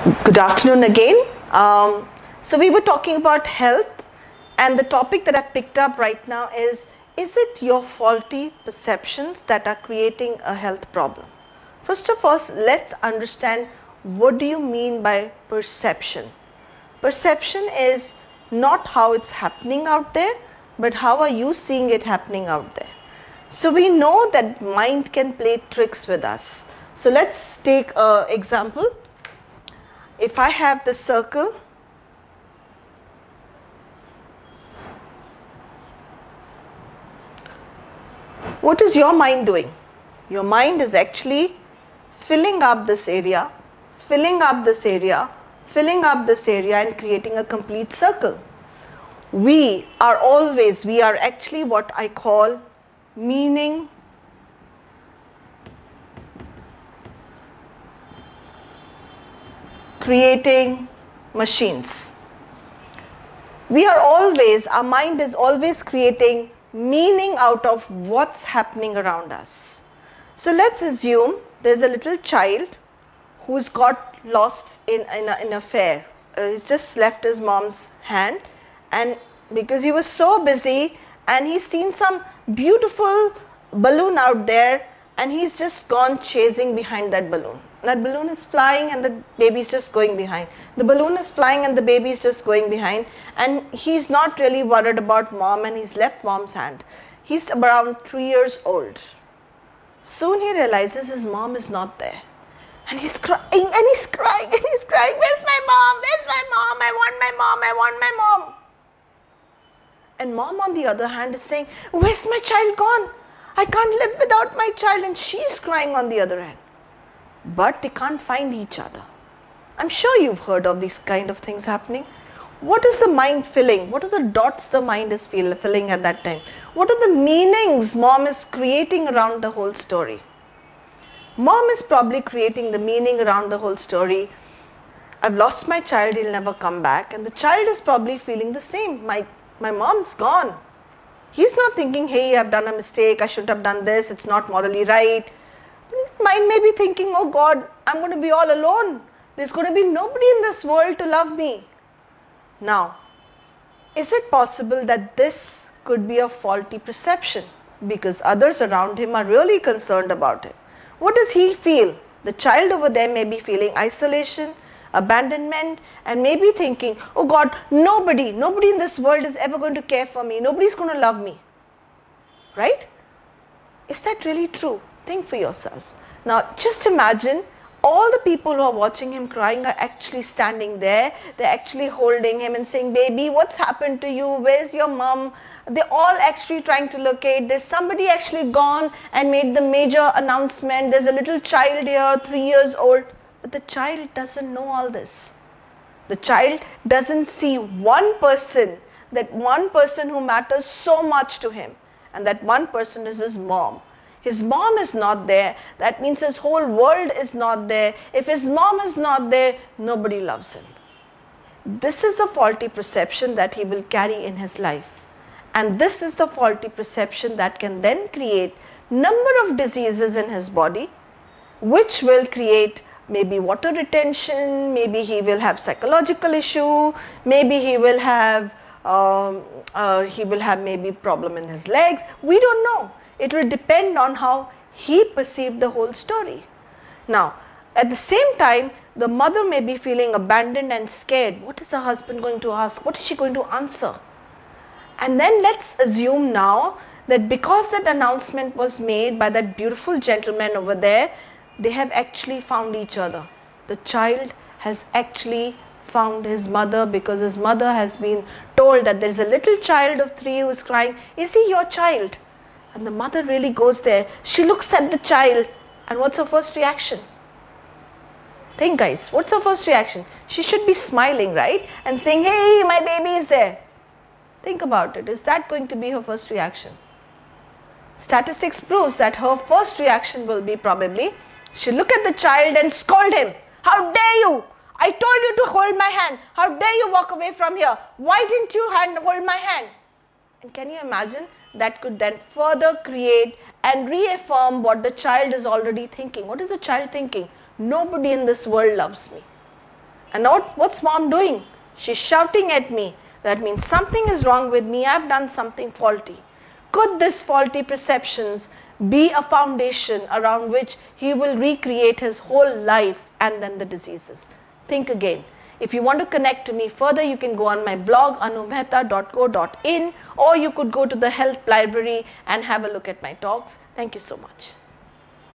Good afternoon again. So we were talking about health, and the topic that I've picked up right now is it your faulty perceptions that are creating a health problem? First of all, let's understand what do you mean by perception. Perception is not how it's happening out there, but how are you seeing it happening out there. So we know that mind can play tricks with us. So let's take an example. If I have the circle, what is your mind doing? Your mind is actually filling up this area, filling up this area, filling up this area and creating a complete circle. We are actually what I call meaning creating machines. Our mind is always creating meaning out of what's happening around us. So let's assume there's a little child who's got lost in a fair. He's just left his mom's hand, and because he was so busy and he's seen some beautiful balloon out there and he's just gone chasing behind that balloon. That balloon is flying and the baby's just going behind. The balloon is flying and the baby's just going behind, and he's not really worried about mom, and he's left mom's hand. He's around 3 years old. Soon he realizes his mom is not there. And he's crying and he's crying and he's crying. Where's my mom? Where's my mom? I want my mom. I want my mom. And mom on the other hand is saying, where's my child gone? I can't live without my child. And she's crying on the other hand. But they can't find each other. I'm sure you've heard of these kind of things happening. What is the mind filling? What are the dots the mind is filling at that time? What are the meanings mom is creating around the whole story? Mom is probably creating the meaning around the whole story. I've lost my child, he'll never come back. And the child is probably feeling the same. My mom's gone. He's not thinking, hey, I've done a mistake, I shouldn't have done this, it's not morally right. Mind may be thinking, oh God, I'm going to be all alone. There's going to be nobody in this world to love me. Now, is it possible that this could be a faulty perception because others around him are really concerned about it? What does he feel? The child over there may be feeling isolation, abandonment, and maybe thinking, oh God, nobody in this world is ever going to care for me. Nobody's going to love me. Right? Is that really true? Think for yourself. Now, just imagine all the people who are watching him crying are actually standing there. They're actually holding him and saying, baby, what's happened to you? Where's your mom? They're all actually trying to locate. There's somebody actually gone and made the major announcement. There's a little child here, 3 years old. But the child doesn't know all this. The child doesn't see one person who matters so much to him. And that one person is his mom. His mom is not there. That means his whole world is not there. If his mom is not there, nobody loves him. This is a faulty perception that he will carry in his life. And this is the faulty perception that can then create number of diseases in his body, which will create maybe water retention, maybe he will have psychological issue, maybe he will have maybe problem in his legs. We don't know. It will depend on how he perceived the whole story. Now, at the same time, the mother may be feeling abandoned and scared. What is her husband going to ask? What is she going to answer? And then let's assume now that because that announcement was made by that beautiful gentleman over there, they have actually found each other. The child has actually found his mother because his mother has been told that there is a little child of 3 who is crying. Is he your child? And the mother really goes there. She looks at the child, and what's her first reaction? Think guys, what's her first reaction? She should be smiling, right? And saying, hey, my baby is there. Think about it. Is that going to be her first reaction? Statistics proves that her first reaction will be probably, she'll look at the child and scold him. How dare you? I told you to hold my hand. How dare you walk away from here? Why didn't you hold my hand? And can you imagine? That could then further create and reaffirm what the child is already thinking. What is the child thinking? Nobody in this world loves me. And what's mom doing? She's shouting at me. That means something is wrong with me, I've done something faulty. Could this faulty perceptions be a foundation around which he will recreate his whole life and then the diseases? Think again. If you want to connect to me further, you can go on my blog anumehta.co.in, or you could go to the health library and have a look at my talks. Thank you so much.